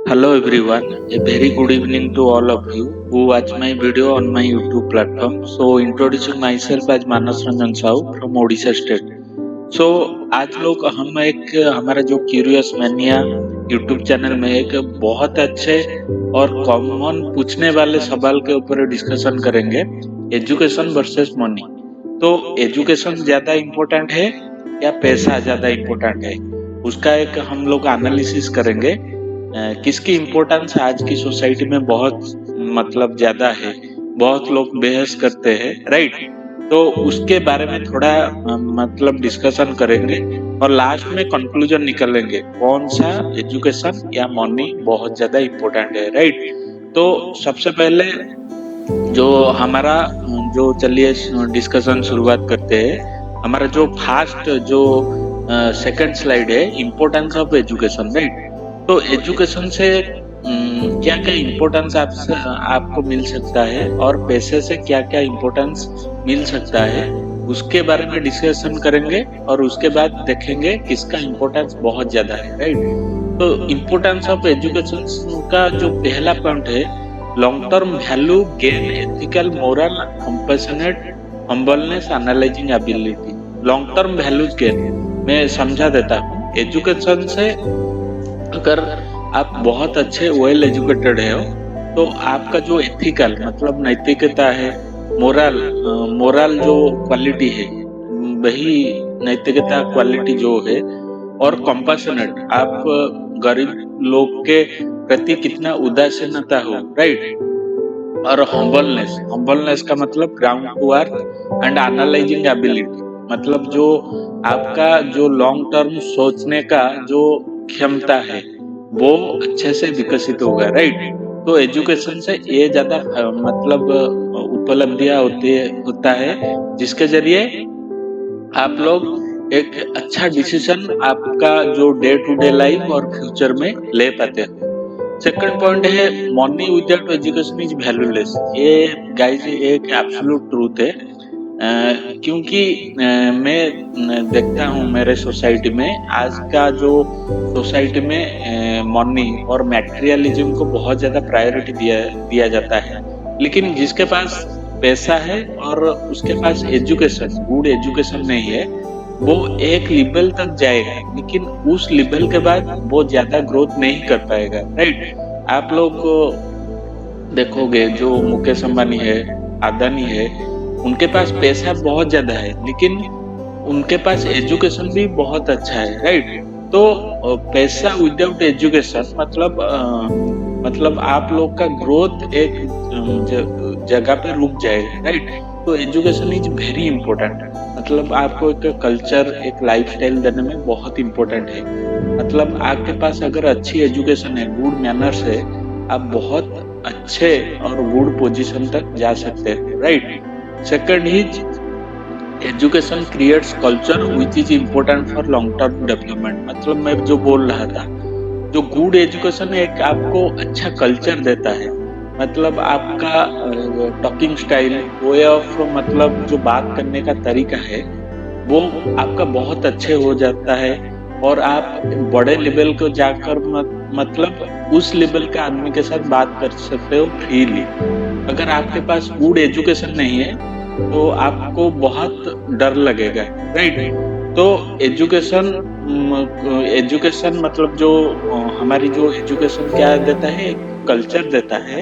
Hello everyone, a very good evening to all of you who watch my video on my YouTube platform. So introducing myself as Manas Ranjan Sahu from Odisha state. So आज लोग हम एक हमारा जो curious mania YouTube channel में एक बहुत अच्छे और कॉमन पूछने वाले सवाल के ऊपर डिस्कशन करेंगे, एजुकेशन वर्सेस मनी। तो एजुकेशन ज्यादा इम्पोर्टेंट है या पैसा ज्यादा इम्पोर्टेंट है, उसका एक हम लोग एनालिसिस करेंगे। किसकी इम्पोर्टेंस आज की सोसाइटी में बहुत मतलब ज्यादा है, बहुत लोग बहस करते हैं, राइट। तो उसके बारे में थोड़ा मतलब डिस्कशन करेंगे और लास्ट में कंक्लूजन निकालेंगे कौन सा एजुकेशन या मनी बहुत ज्यादा इम्पोर्टेंट है, राइट। तो सबसे पहले जो हमारा जो चलिए डिस्कशन शुरुआत करते हैं। हमारा जो फास्ट जो सेकंड स्लाइड है, इम्पोर्टेंस ऑफ एजुकेशन, राइट। तो एजुकेशन से क्या क्या इम्पोर्टेंस आपको मिल सकता है और पैसे से क्या क्या इम्पोर्टेंस मिल सकता है, उसके बारे में डिस्कशन करेंगे और उसके बाद देखेंगे किसका इम्पोर्टेंस बहुत ज्यादा है, राइट। तो इम्पोर्टेंस ऑफ एजुकेशन का जो पहला पॉइंट है, long term value gain ethical moral compassionate humbleness analysing ability. Long term values gain मैं समझा देता हूँ। एजुकेशन से अगर आप बहुत अच्छे वेल एजुकेटेड है तो आपका जो एथिकल मतलब नैतिकता है, मोरल जो क्वालिटी है, वही नैतिकता क्वालिटी जो है, और कंपैशनेट आप गरीब लोग के प्रति कितना उदासीनता हो, राइट। और हम्बलनेस का मतलब ground to earth and analysing ability, मतलब जो आपका जो लॉन्ग टर्म सोचने का जो क्षमता है वो अच्छे से विकसित होगा, राइट। तो एजुकेशन से ये ज्यादा मतलब उपलब्धियां होता है जिसके जरिए आप लोग एक अच्छा डिसीजन आपका जो डे टू डे लाइफ और फ्यूचर में ले पाते हो। सेकंड पॉइंट है, money without education is valueless. ये गाइस एक एब्सोल्यूट ट्रूथ है। क्योंकि मैं देखता हूँ मेरे सोसाइटी में आज का जो सोसाइटी में मनी और मटेरियलिज्म को बहुत ज्यादा प्रायोरिटी दिया जाता है, लेकिन जिसके पास पैसा है और उसके पास एजुकेशन, गुड एजुकेशन नहीं है, वो एक लेवल तक जाएगा, लेकिन उस लेवल के बाद वो ज्यादा ग्रोथ नहीं कर पाएगा, राइट। आप लोग देखोगे जो मुकेश अंबानी है, अदानी है, उनके पास पैसा बहुत ज्यादा है लेकिन उनके पास एजुकेशन भी बहुत अच्छा है, राइट। तो पैसा विदाउट एजुकेशन मतलब आप लोग का ग्रोथ एक जगह पे रुक जाएगा, राइट। तो एजुकेशन इज वेरी इंपॉर्टेंट, मतलब आपको एक कल्चर, एक लाइफस्टाइल देने में बहुत इंपॉर्टेंट है। मतलब आपके पास अगर अच्छी एजुकेशन है, गुड मैनर्स है, आप बहुत अच्छे और गुड पोजीशन तक जा सकते हैं, right. Second is education creates culture which is important for long term development. मतलब मैं जो बोल रहा था, जो गुड एजुकेशन एक आपको अच्छा कल्चर देता है, मतलब आपका टॉकिंग स्टाइल, वे ऑफ मतलब जो बात करने का तरीका है वो आपका बहुत अच्छे हो जाता है और आप बड़े लेवल को जाकर मतलब उस लेवल के आदमी के साथ बात कर सकते हो फ्रीली। अगर आपके पास गुड एजुकेशन नहीं है तो आपको बहुत डर लगेगा, राइट। तो एजुकेशन मतलब जो हमारी जो एजुकेशन क्या देता है, कल्चर देता है,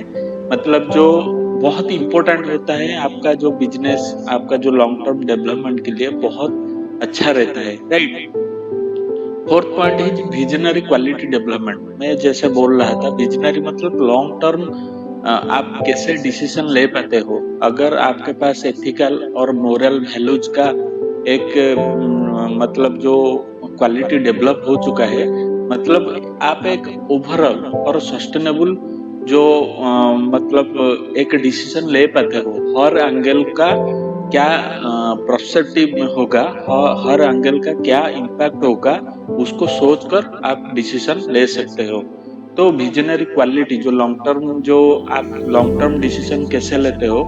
मतलब जो बहुत इंपॉर्टेंट होता है आपका जो बिजनेस, आपका जो लॉन्ग टर्म डेवलपमेंट के लिए बहुत अच्छा रहता है, राइट। फोर्थ पॉइंट है विजनरी क्वालिटी डेवलपमेंट। मैं जैसे बोल रहा था, विजनरी मतलब लॉन्ग टर्म आप कैसे डिसीजन ले पाते हो। अगर आपके पास एथिकल और मोरल वैल्यूज का एक मतलब जो क्वालिटी डेवलप हो चुका है, मतलब आप एक ओवरऑल और सस्टेनेबल जो मतलब एक डिसीजन ले पाते हो। हर एंगल का क्या पर्सपेक्टिव होगा, हर एंगल का क्या इम्पैक्ट होगा, उसको सोचकर आप डिसीजन ले सकते हो। तो विजनरी क्वालिटी जो लॉन्ग टर्म, जो आप लॉन्ग टर्म डिसीजन कैसे लेते हो,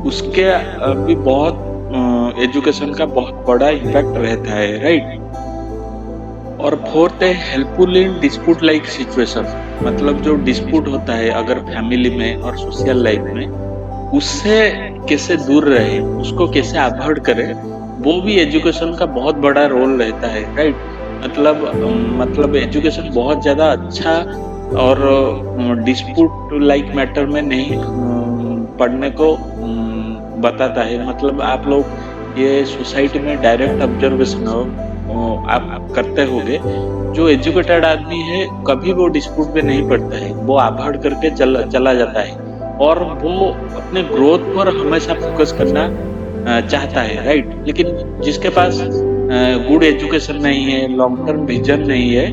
उसके भी बहुत एजुकेशन का बहुत बड़ा इम्पैक्ट रहता है, राइट। और फोर्थ है helpful in dispute like situation, मतलब जो डिस्प्यूट होता है अगर फैमिली में और सोशल लाइफ में, उससे कैसे दूर रहे, उसको कैसे अवॉइड करे, वो भी एजुकेशन का बहुत बड़ा रोल रहता है, राइट। मतलब एजुकेशन बहुत ज्यादा अच्छा और डिस्प्यूट लाइक मैटर में नहीं पढ़ने को बताता है। मतलब आप लोग ये सोसाइटी में डायरेक्ट ऑब्जर्वेशन हो आप करते होगे, जो एजुकेटेड आदमी है कभी वो डिस्प्यूट में नहीं पड़ता है, वो अवॉइड करके चला जाता है और वो अपने ग्रोथ पर हमेशा फोकस करना चाहता है, राइट। लेकिन जिसके पास गुड एजुकेशन नहीं है, लॉन्ग टर्म विजन नहीं है,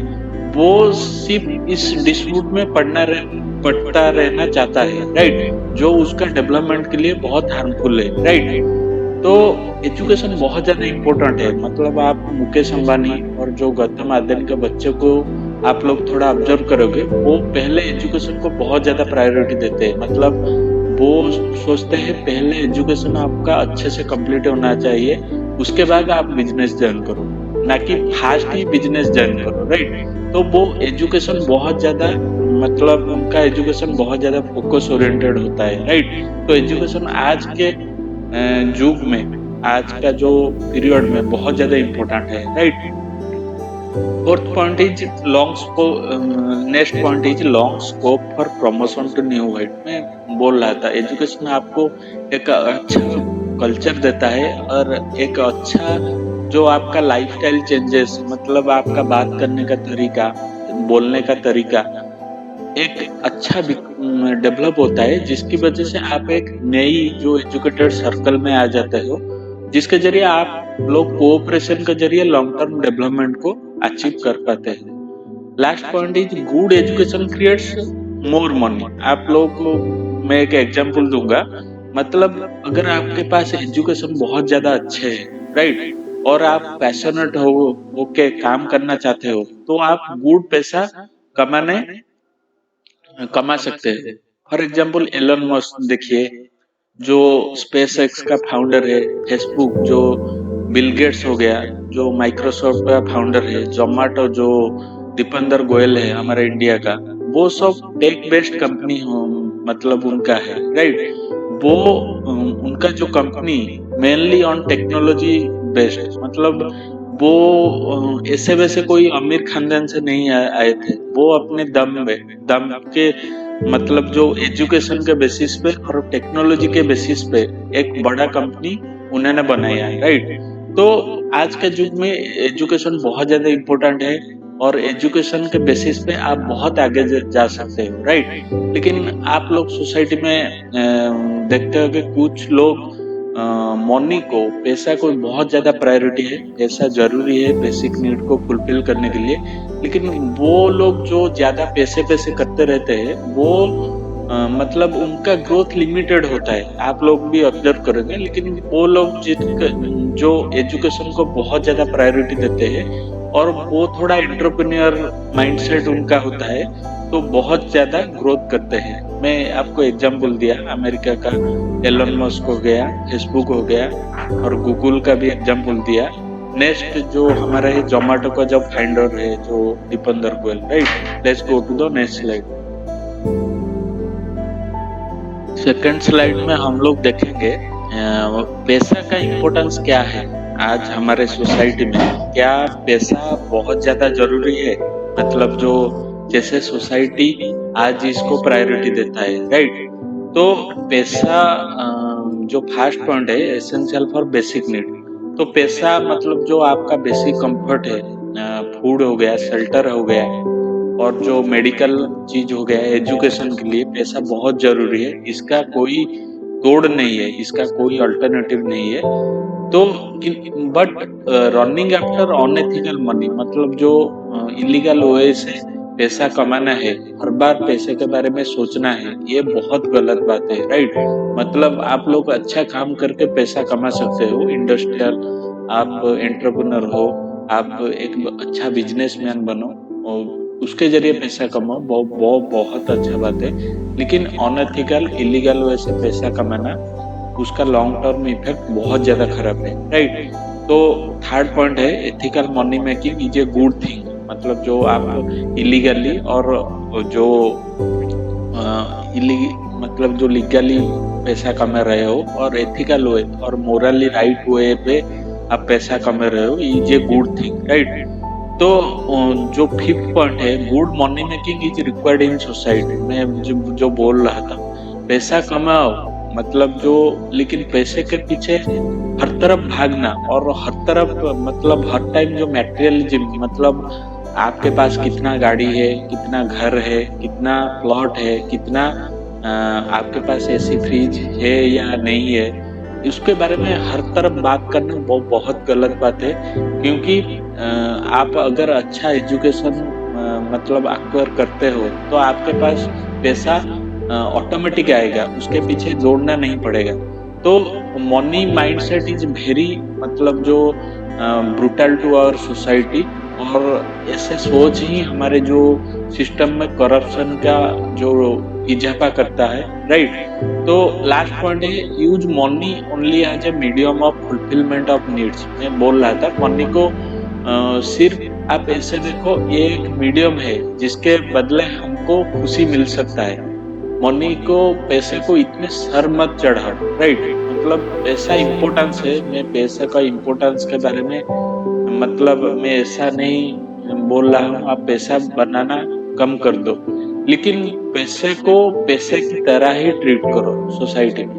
वो सिर्फ इस डिस्प्यूट में पड़ता रहना चाहता है, राइट, जो उसका डेवलपमेंट के लिए बहुत हार्मफुल है, राइट। तो एजुकेशन बहुत ज्यादा इम्पोर्टेंट है। मतलब आप मुकेश अंबानी और जो गौतम अदानी के बच्चे को आप लोग थोड़ा ऑब्जर्व करोगे, वो पहले एजुकेशन को बहुत ज्यादा प्रायोरिटी देते हैं। मतलब वो सोचते हैं पहले एजुकेशन आपका अच्छे से कंप्लीट होना चाहिए, उसके बाद आप बिजनेस ज्वाइन करो, ना कि फास्ट ही बिजनेस ज्वाइन करो, राइट। तो वो एजुकेशन बहुत ज्यादा, मतलब उनका एजुकेशन बहुत ज्यादा फोकस ओरिएंटेड होता है, राइट। तो एजुकेशन आज के युग में, आज का जो पीरियड में बहुत ज्यादा इम्पोर्टेंट है, right. Fourth point is next point is long scope for promotion to new height. मैं बोल रहा था एजुकेशन आपको एक अच्छा कल्चर देता है और एक अच्छा जो आपका लाइफस्टाइल चेंजेस, मतलब आपका बात करने का तरीका, बोलने का तरीका एक अच्छा डेवलप होता है, जिसकी वजह से आप एक नई जो एजुकेटेड सर्कल में आ जाते हो, जिसके जरिए आप लोग कोऑपरेशन के जरिए लॉन्ग टर्म डेवलपमेंट को अचीव कर पाते हैं। Last point is good education creates more money. आप लोग को मैं एक एग्जांपल दूंगा। मतलब अगर आपके पास एजुकेशन बहुत ज्यादा अच्छे है, राइट, और आप पैशनेट हो के काम करना चाहते हो, तो आप गुड पैसा कमाने कमा सकते हैं। फॉर एग्जाम्पल एलन मस्क देखिए, जो स्पेस एक्स का फाउंडर है, फेसबुक जो बिल गेट्स हो गया, जो माइक्रोसॉफ्ट का फाउंडर है, जोमेटो जो दीपेंद्र गोयल है हमारे इंडिया का, वो सब टेक बेस्ड कंपनी हो, मतलब उनका है, राइट। वो उनका जो company mainly on technology based, मतलब वो ऐसे वैसे कोई अमीर खानदान से नहीं आए थे, वो अपने दम के, मतलब जो एजुकेशन के बेसिस पे और टेक्नोलॉजी के बेसिस पे एक बड़ा कंपनी उन्होंने बनाया है, राइट। तो आज के युग में एजुकेशन बहुत ज्यादा इम्पोर्टेंट है और एजुकेशन के बेसिस पे आप बहुत आगे जा सकते हो, राइट। लेकिन आप लोग सोसाइटी में देखते हो कि कुछ लोग मनी को, पैसा को बहुत ज्यादा प्रायोरिटी है, पैसा जरूरी है बेसिक नीड को फुलफिल करने के लिए, लेकिन वो लोग जो ज्यादा पैसे पैसे करते रहते हैं, वो मतलब उनका ग्रोथ लिमिटेड होता है, आप लोग भी ऑब्जर्व करेंगे। लेकिन वो लोग जो एजुकेशन को बहुत ज्यादा प्रायोरिटी देते हैं और वो थोड़ा एंटरप्रेन्योर माइंडसेट उनका होता है, तो बहुत ज्यादा ग्रोथ करते हैं। मैं आपको एग्जांपल दिया अमेरिका का एलन मस्क हो गया, फेसबुक हो गया, और गूगल का भी एग्जांपल दिया। नेक्स्ट जो हमारा है जोमेटो का जो फाउंडर है, जो Deepinder Goyal, right. Let's go to the next slide. Second slide में हम लोग देखेंगे पैसा का इम्पोर्टेंस क्या है आज हमारे सोसाइटी में। क्या पैसा बहुत ज्यादा जरूरी है? मतलब जो जैसे सोसाइटी आज इसको प्रायोरिटी देता है, राइट। तो पैसा जो फर्स्ट पॉइंट है, एसेंशियल फॉर बेसिक नीड। तो पैसा मतलब जो आपका बेसिक कंफर्ट है, फूड हो गया, शेल्टर हो गया, और जो मेडिकल चीज हो गया, एजुकेशन के लिए पैसा बहुत जरूरी है। इसका कोई तोड़ नहीं है, इसका कोई अल्टरनेटिव नहीं है। तो but running after unethical money, मतलब जो इलीगल वे से पैसा कमाना है, हर बार पैसे के बारे में सोचना है, ये बहुत गलत बात है, राइट। मतलब आप लोग अच्छा काम करके पैसा कमा सकते हो, इंडस्ट्रियल आप एंटरप्रेन्योर हो, आप एक अच्छा बिजनेसमैन बनो और उसके जरिए पैसा कमाओ, बहुत अच्छा बात है। लेकिन अनएथिकल इलीगल वे से पैसा कमाना, उसका लॉन्ग टर्म इफेक्ट बहुत ज्यादा खराब है, राइट। तो थर्ड पॉइंट है ethical money making is a good thing. मतलब जो आप इलीगली और जो मतलब जो लीगली पैसा कमा रहे हो और एथिकल वे और मोरली राइट वे पे आप पैसा कमा रहे हो, is a good thing, right. तो जो फिफ्थ पॉइंट है, good money making is required in society. मैं जो बोल रहा था, पैसा कमाओ मतलब जो, लेकिन पैसे के पीछे हर तरफ भागना और हर तरफ मतलब हर टाइम जो मटेरियलिज्म, मतलब आपके पास कितना गाड़ी है, कितना घर है, कितना प्लॉट है, कितना आपके पास एसी फ्रिज है या नहीं है, इसके बारे में हर तरफ बात करना बहुत गलत बात है। क्योंकि आप अगर अच्छा एजुकेशन मतलब एक्वायर करते हो तो आपके पास पैसा ऑटोमेटिक आएगा, उसके पीछे जोड़ना नहीं पड़ेगा। तो मनी माइंडसेट इज वेरी मतलब जो ब्रूटल टू आवर सोसाइटी, और ऐसे सोच ही हमारे जो सिस्टम में करप्शन का जो इजाफा करता है, राइट। तो लास्ट पॉइंट है, use money only as a medium of fulfilment of needs. मैं बोल रहा था मनी को सिर्फ आप ऐसे देखो, ये एक मीडियम है जिसके बदले हमको खुशी मिल सकता है। मनी को, पैसे को इतने सर मत चढ़ाओ, राइट। मतलब पैसा इम्पोर्टेंस है, मैं पैसे का इम्पोर्टेंस के बारे में मतलब मैं ऐसा नहीं बोल रहा हूँ आप पैसा बनाना कम कर दो, लेकिन पैसे को पैसे की तरह ही ट्रीट करो सोसाइटी में।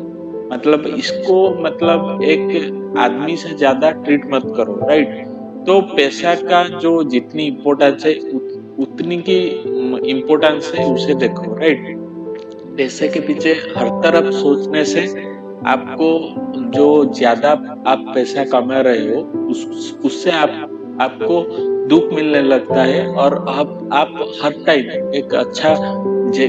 मतलब इसको मतलब एक आदमी से ज्यादा ट्रीट मत करो, राइट। तो पैसा का जो जितनी इम्पोर्टेंस है उतनी की इम्पोर्टेंस है उसे देखो, राइट। पैसे के पीछे हर तरफ सोचने से आपको जो ज्यादा आप पैसा कमा रहे हो उससे आपको दुख मिलने लगता है, और आप हर टाइम एक अच्छा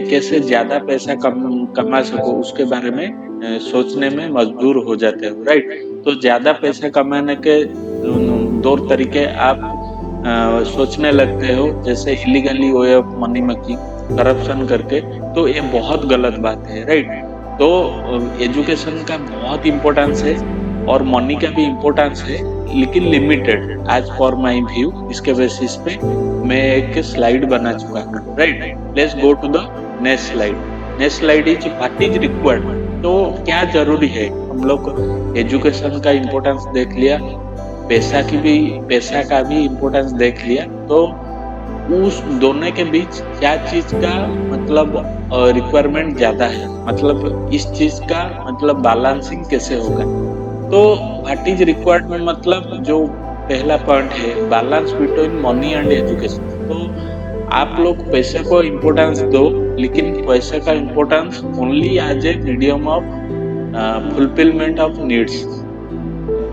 कैसे ज्यादा पैसा कमा सको उसके बारे में सोचने में मजबूर हो जाते हो, राइट। तो ज्यादा पैसा कमाने के दो तरीके आप सोचने लगते हो, जैसे illegally way of money making, corruption करके। तो ये बहुत गलत बात है, राइट। तो एजुकेशन का बहुत इम्पोर्टेंस है और मनी का भी इम्पोर्टेंस है, लेकिन limited as for my view. इसके बेसिस पे मैं एक स्लाइड बना चुका हूँ, right. Let's go to the next slide. Next slide is what is required. तो क्या जरूरी है, हम लोग एजुकेशन का इम्पोर्टेंस देख लिया, पैसा का भी इम्पोर्टेंस देख लिया, तो उस दोनों के बीच क्या चीज का मतलब रिक्वायरमेंट ज्यादा है, मतलब इस चीज का मतलब बैलेंसिंग कैसे होगा। तो व्हाट इज रिक्वायर्ड में मतलब जो पहला पॉइंट है, balance between money and education. तो आप लोग पैसे को इम्पोर्टेंस दो, लेकिन पैसे का importance only as a medium of fulfilment of needs.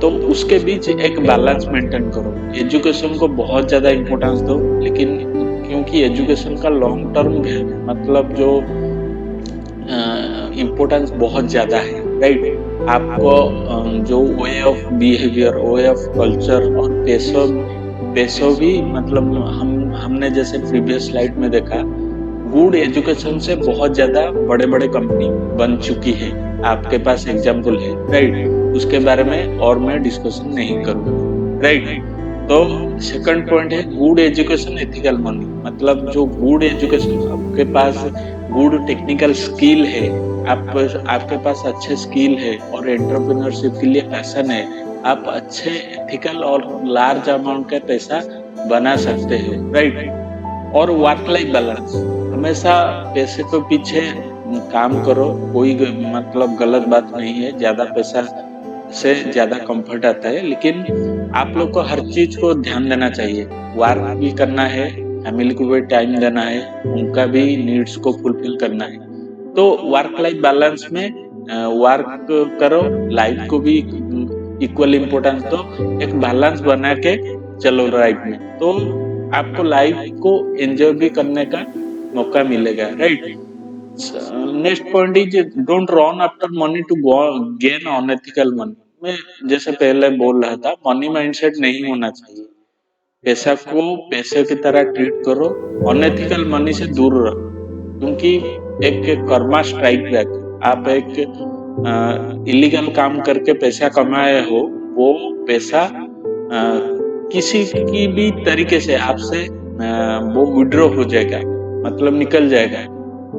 तो उसके बीच एक बैलेंस मेंटेन करो। एजुकेशन को बहुत ज्यादा इम्पोर्टेंस दो, लेकिन क्योंकि एजुकेशन का लॉन्ग टर्म मतलब जो इम्पोर्टेंस बहुत ज्यादा है, राइट। आपको जो way of behaviour, way of culture और पैसों भी मतलब हमने जैसे प्रीवियस स्लाइड में देखा, गुड एजुकेशन से बहुत ज्यादा बड़े बड़े कंपनी बन चुकी है। आपके पास एग्जाम्पल है, राइट। उसके बारे में और मैं डिस्कशन नहीं करूंगा, राइट। तो सेकंड पॉइंट है गुड एजुकेशन एथिकल मनी। मतलब जो गुड एजुकेशन, आपके पास गुड टेक्निकल स्किल है, आपके पास अच्छे स्किल है और एंटरप्रेन्योरशिप के लिए पैशन है, आप अच्छे एथिकल और लार्ज अमाउंट का पैसा बना सकते हो, राइट। और वर्क लाइफ बैलेंस, हमेशा पैसे के पीछे काम करो, कोई मतलब गलत बात नहीं है, ज्यादा पैसा से ज्यादा कंफर्ट आता है, लेकिन आप लोग को हर चीज को ध्यान देना चाहिए। वर्क भी करना है, फैमिली को भी टाइम देना है, उनका भी नीड्स को फुलफिल करना है। तो वर्क लाइफ बैलेंस में वर्क करो, लाइफ को भी इक्वल इम्पोर्टेंस दो, एक बैलेंस बना के चलो लाइफ में, तो आपको लाइफ को एंजॉय भी करने का मौका मिलेगा, right. Next point is don't run after money to gain unethical money. मैं जैसे पहले बोल रहा था, मनी माइंडसेट नहीं होना चाहिए। पैसा को पैसे की तरह ट्रीट करो, अनएथिकल मनी से दूर रहो, क्योंकि एक कर्मा स्ट्राइक बैक। आप एक इलीगल काम करके पैसा कमाए हो, वो पैसा किसी की भी तरीके से आपसे वो विड्रॉ हो जाएगा, मतलब निकल जाएगा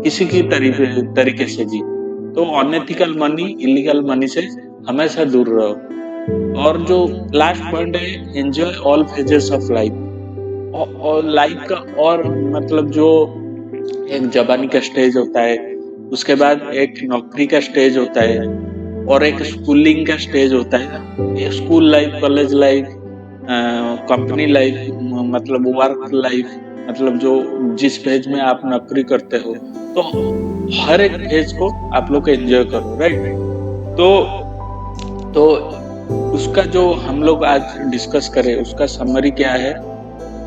किसी की तरीके से भी। तो अनएथिकल मनी, इलीगल मनी से हमेशा दूर रहो। और जो लास्ट पॉइंट है, enjoy all phases of life. और लाइफ का, और मतलब जो एक जवानी का स्टेज होता है, उसके बाद एक नौकरी का स्टेज होता है, और एक स्कूलिंग का स्टेज होता है। ये school life, college life, company life, मतलब वर्क लाइफ, मतलब जो जिस फेज में आप नौकरी करते हो, तो हर एक फेज को आप लोग एंजॉय करो, राइट। तो तो उसका जो हम लोग आज डिस्कस करें, उसका समरी क्या है?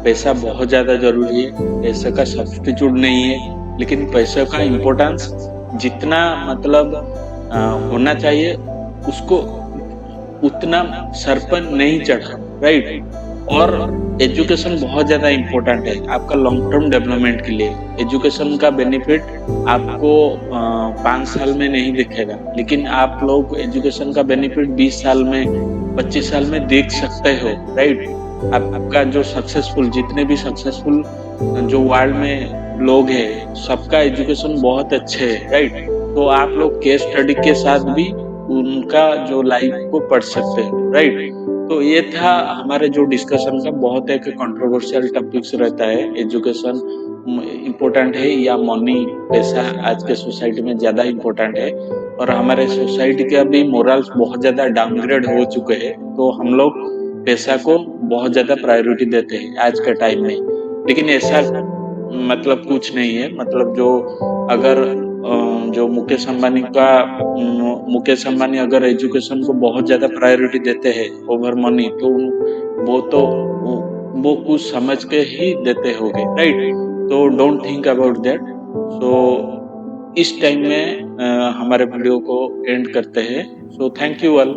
पैसा बहुत ज्यादा जरूरी है, पैसे का सब्स्टिट्यूट नहीं है, लेकिन पैसे का इम्पोर्टेंस जितना मतलब होना चाहिए, उसको उतना सर पर नहीं चढ़ा, राइट। और एजुकेशन बहुत ज्यादा इम्पोर्टेंट है आपका लॉन्ग टर्म डेवलपमेंट के लिए। एजुकेशन का बेनिफिट आपको 5 साल में नहीं दिखेगा, लेकिन आप लोग एजुकेशन का बेनिफिट 20 साल में, 25 साल में देख सकते हो, राइट। आपका जो सक्सेसफुल, जितने भी सक्सेसफुल जो वर्ल्ड में लोग हैं, सबका एजुकेशन बहुत अच्छे है, राइट। तो आप लोग केस स्टडी के साथ भी उनका जो लाइफ को पढ़ सकते हैं, राइट। तो ये था हमारे जो डिस्कशन का, बहुत एक कंट्रोवर्शियल टॉपिक्स रहता है, एजुकेशन इम्पोर्टेंट है या मनी, पैसा आज के सोसाइटी में ज्यादा इम्पोर्टेंट है। और हमारे सोसाइटी के अभी मोरल्स बहुत ज्यादा डाउनग्रेड हो चुके हैं, तो हम लोग पैसा को बहुत ज्यादा प्रायोरिटी देते हैं आज के टाइम में। लेकिन ऐसा मतलब कुछ नहीं है, मतलब जो अगर जो मुकेश अंबानी अगर एजुकेशन को बहुत ज्यादा प्रायोरिटी देते हैं ओवर मनी, तो वो कुछ समझ के ही देते होंगे, राइट। तो डोंट थिंक अबाउट दैट। सो इस टाइम में हमारे वीडियो को एंड करते हैं। So thank you all.